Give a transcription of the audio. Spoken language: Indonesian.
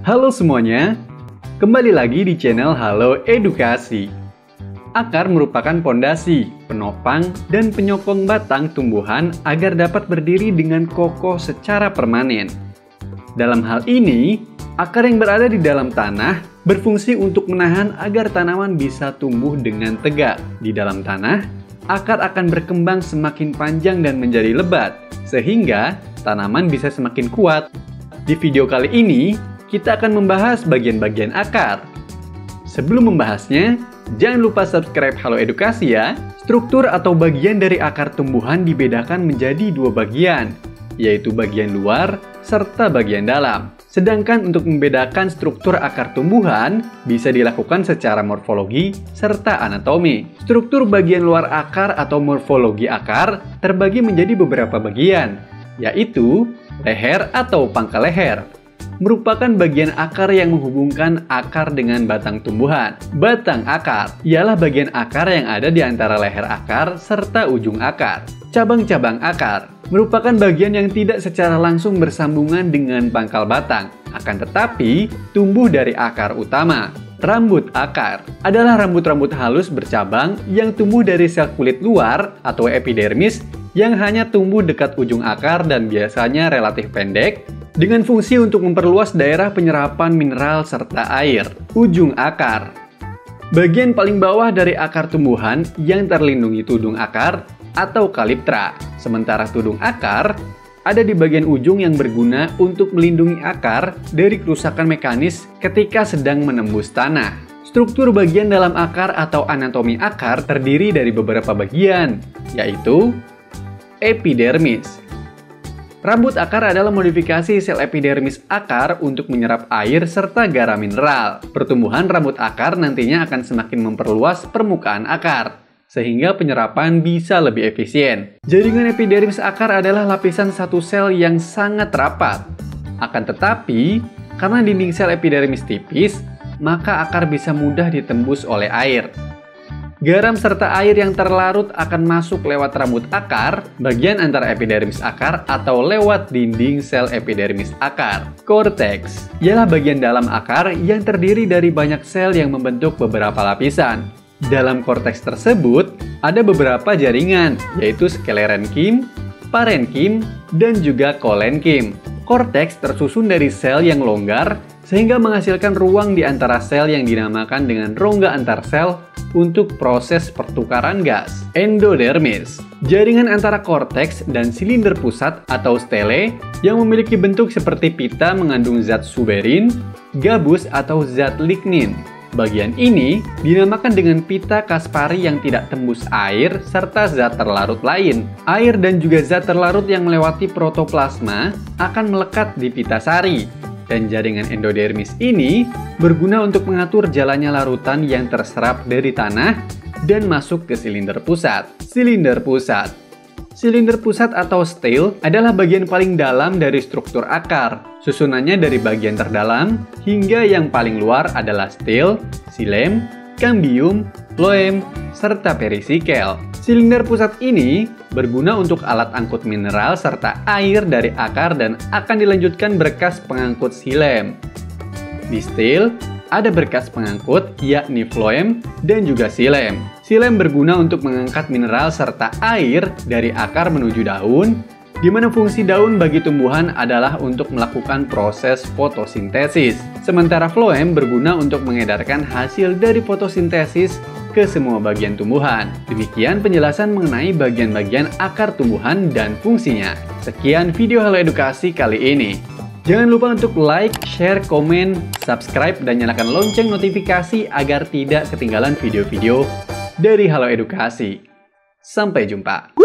Halo semuanya, kembali lagi di channel Halo Edukasi. Akar merupakan pondasi, penopang, dan penyokong batang tumbuhan agar dapat berdiri dengan kokoh secara permanen. Dalam hal ini, akar yang berada di dalam tanah berfungsi untuk menahan agar tanaman bisa tumbuh dengan tegak. Di dalam tanah, akar akan berkembang semakin panjang dan menjadi lebat, sehingga tanaman bisa semakin kuat. Di video kali ini, kita akan membahas bagian-bagian akar. Sebelum membahasnya, jangan lupa subscribe Halo Edukasi ya. Struktur atau bagian dari akar tumbuhan dibedakan menjadi dua bagian, yaitu bagian luar serta bagian dalam. Sedangkan untuk membedakan struktur akar tumbuhan bisa dilakukan secara morfologi serta anatomi. Struktur bagian luar akar atau morfologi akar terbagi menjadi beberapa bagian, yaitu leher atau pangkal leher. Merupakan bagian akar yang menghubungkan akar dengan batang tumbuhan. Batang akar ialah bagian akar yang ada di antara leher akar serta ujung akar. Cabang-cabang akar merupakan bagian yang tidak secara langsung bersambungan dengan pangkal batang, akan tetapi tumbuh dari akar utama. Rambut akar adalah rambut-rambut halus bercabang yang tumbuh dari sel kulit luar atau epidermis yang hanya tumbuh dekat ujung akar dan biasanya relatif pendek, dengan fungsi untuk memperluas daerah penyerapan mineral serta air. Ujung akar, bagian paling bawah dari akar tumbuhan yang terlindungi tudung akar atau kaliptra. Sementara tudung akar ada di bagian ujung yang berguna untuk melindungi akar dari kerusakan mekanis ketika sedang menembus tanah. Struktur bagian dalam akar atau anatomi akar terdiri dari beberapa bagian, yaitu epidermis. Rambut akar adalah modifikasi sel epidermis akar untuk menyerap air serta garam mineral. Pertumbuhan rambut akar nantinya akan semakin memperluas permukaan akar, sehingga penyerapan bisa lebih efisien. Jaringan epidermis akar adalah lapisan satu sel yang sangat rapat. Akan tetapi, karena dinding sel epidermis tipis, maka akar bisa mudah ditembus oleh air. Garam serta air yang terlarut akan masuk lewat rambut akar, bagian antara epidermis akar atau lewat dinding sel epidermis akar. Korteks ialah bagian dalam akar yang terdiri dari banyak sel yang membentuk beberapa lapisan. Dalam korteks tersebut, ada beberapa jaringan, yaitu sklerenkim, parenkim, dan juga kolenkim. Korteks tersusun dari sel yang longgar, sehingga menghasilkan ruang di antara sel yang dinamakan dengan rongga antar sel untuk proses pertukaran gas. Endodermis, jaringan antara korteks dan silinder pusat atau stele yang memiliki bentuk seperti pita mengandung zat suberin, gabus atau zat lignin. Bagian ini dinamakan dengan pita Kaspari yang tidak tembus air serta zat terlarut lain. Air dan juga zat terlarut yang melewati protoplasma akan melekat di pita sari. Dan jaringan endodermis ini berguna untuk mengatur jalannya larutan yang terserap dari tanah dan masuk ke silinder pusat. Silinder pusat. Silinder pusat atau stele adalah bagian paling dalam dari struktur akar. Susunannya dari bagian terdalam hingga yang paling luar adalah stele, xilem, cambium, phloem, serta perisikel. Silinder pusat ini berguna untuk alat angkut mineral serta air dari akar dan akan dilanjutkan berkas pengangkut xilem. Di stele, ada berkas pengangkut yakni phloem dan juga xilem. Xilem berguna untuk mengangkat mineral serta air dari akar menuju daun, di mana fungsi daun bagi tumbuhan adalah untuk melakukan proses fotosintesis. Sementara phloem berguna untuk mengedarkan hasil dari fotosintesis ke semua bagian tumbuhan. Demikian penjelasan mengenai bagian-bagian akar tumbuhan dan fungsinya. Sekian video Halo Edukasi kali ini. Jangan lupa untuk like, share, komen, subscribe, dan nyalakan lonceng notifikasi agar tidak ketinggalan video-video dari Halo Edukasi. Sampai jumpa.